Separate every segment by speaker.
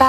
Speaker 1: Yo,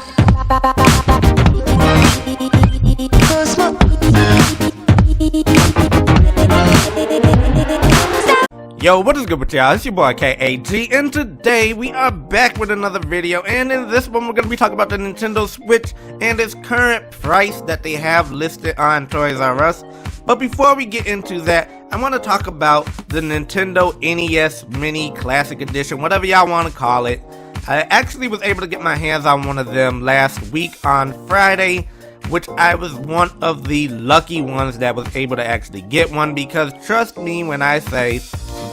Speaker 1: what is good with y'all? It's your boy KAG, and today we are back with another video, and in this one we're going to be talking about the Nintendo Switch and its current price that they have listed on Toys R Us. But before we get into that, I want to talk about the Nintendo NES Mini Classic Edition, whatever y'all want to call it. I actually was able to get my hands on one of them last week on Friday, which I was one of the lucky ones that was able to actually get one, because trust me when I say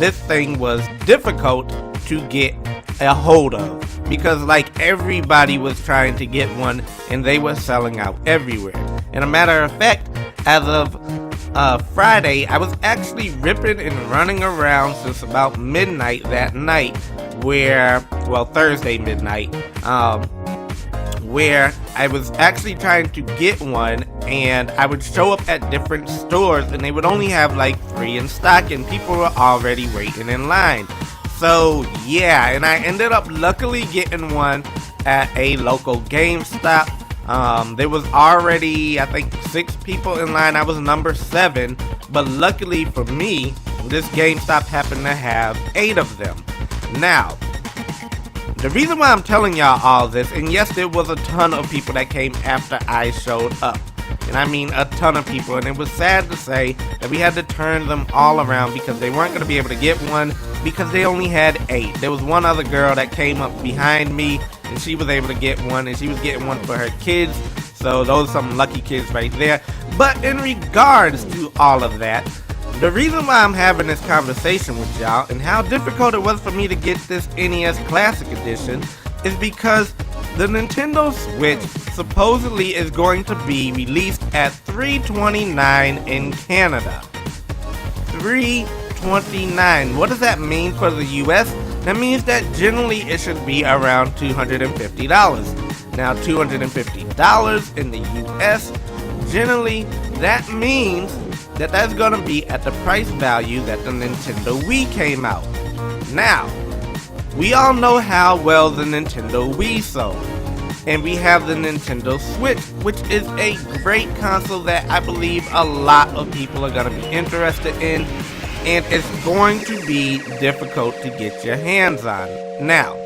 Speaker 1: this thing was difficult to get a hold of, because like everybody was trying to get one and they were selling out everywhere. And a matter of fact, as of Friday, I was actually ripping and running around since about midnight that night, Thursday midnight, where I was actually trying to get one, and I would show up at different stores and they would only have like 3 in stock and people were already waiting in line. So yeah, and I ended up luckily getting one at a local GameStop. There was already, I think, 6 people in line. I was number 7, but luckily for me, this GameStop happened to have 8 of them. Now, the reason why I'm telling y'all all this, and yes, there was a ton of people that came after I showed up, and I mean a ton of people, and it was sad to say that we had to turn them all around because they weren't going to be able to get one because they only had 8. There was one other girl that came up behind me, and she was able to get one, and she was getting one for her kids, so those are some lucky kids right there. But in regards to all of that, the reason why I'm having this conversation with y'all and how difficult it was for me to get this NES Classic Edition is because the Nintendo Switch supposedly is going to be released at $329 in Canada. $329. What does that mean for the US? That means that generally it should be around $250. Now $250 in the US, generally that means that that's going to be at the price value that the Nintendo Wii came out. Now, we all know how well the Nintendo Wii sold, and we have the Nintendo Switch, which is a great console that I believe a lot of people are going to be interested in, and it's going to be difficult to get your hands on. Now,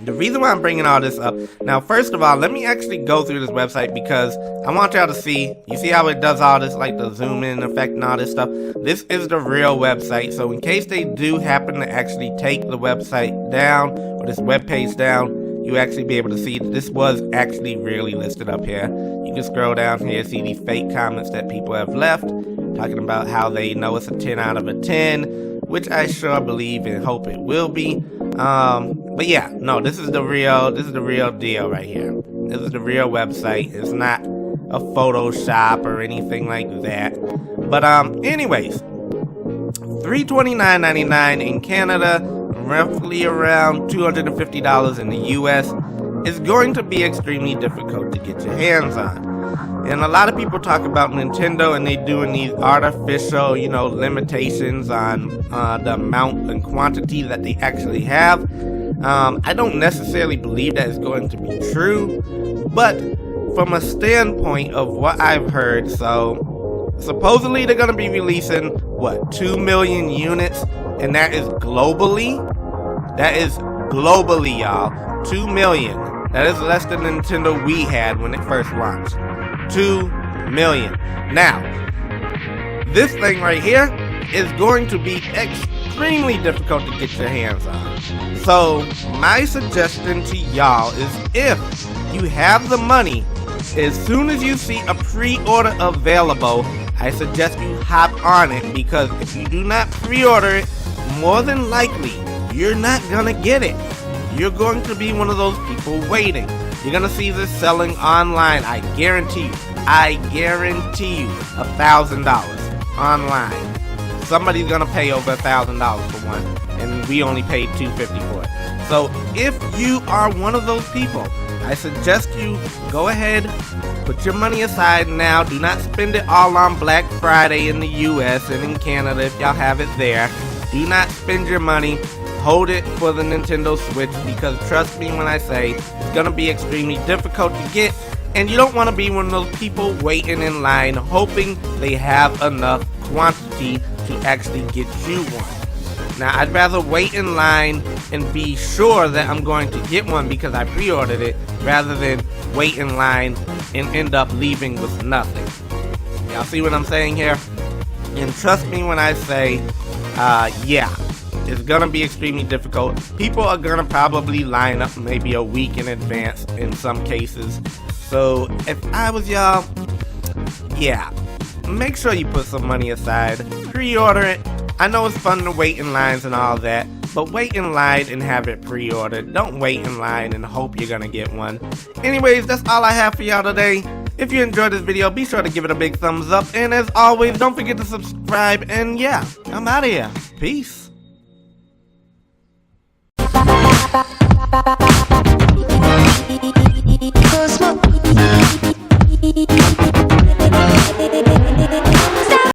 Speaker 1: the reason why I'm bringing all this up, now first of all, let me actually go through this website because I want y'all to see, you see how it does all this, like the zoom in effect and all this stuff? This is the real website, so in case they do happen to actually take the website down, or this webpage down, you actually be able to see this was actually really listed up here. You can scroll down here, see the fake comments that people have left, talking about how they know it's a 10 out of a 10, which I sure believe and hope it will be. But yeah, no, this is the real deal right here. This is the real website. It's not a Photoshop or anything like that. But anyways, $329.99 in Canada, roughly around $250 in the US, is going to be extremely difficult to get your hands on. And a lot of people talk about Nintendo and they doing these artificial, limitations on the amount and quantity that they actually have. I don't necessarily believe that is going to be true, but from a standpoint of what I've heard, so supposedly they're going to be releasing, 2 million units, and that is globally? That is globally, y'all. 2 million. That is less than Nintendo Wii had when it first launched. 2 million. Now, this thing right here is going to be extremely difficult to get your hands on. So, my suggestion to y'all is if you have the money, as soon as you see a pre-order available, I suggest you hop on it, because if you do not pre-order it, more than likely, you're not gonna get it. You're going to be one of those people waiting. You're gonna see this selling online, I guarantee you. I guarantee you $1,000 online. Somebody's gonna pay over $1,000 for one, and we only paid $250 for it. So if you are one of those people, I suggest you go ahead, put your money aside now. Do not spend it all on Black Friday in the US and in Canada if y'all have it there. Do not spend your money. Hold it for the Nintendo Switch, because trust me when I say it's going to be extremely difficult to get, and you don't want to be one of those people waiting in line hoping they have enough quantity to actually get you one. Now, I'd rather wait in line and be sure that I'm going to get one because I pre-ordered it, rather than wait in line and end up leaving with nothing. Y'all see what I'm saying here? And trust me when I say, yeah, it's gonna be extremely difficult. People are gonna probably line up maybe a week in advance in some cases. So if I was y'all, yeah, make sure you put some money aside, pre-order it. I know it's fun to wait in lines and all that, but wait in line and have it pre-ordered. Don't wait in line and hope you're gonna get one. Anyways, that's all I have for y'all today. If you enjoyed this video, be sure to give it a big thumbs up, and as always, don't forget to subscribe, and yeah, I'm out of here. Peace.
Speaker 2: Cause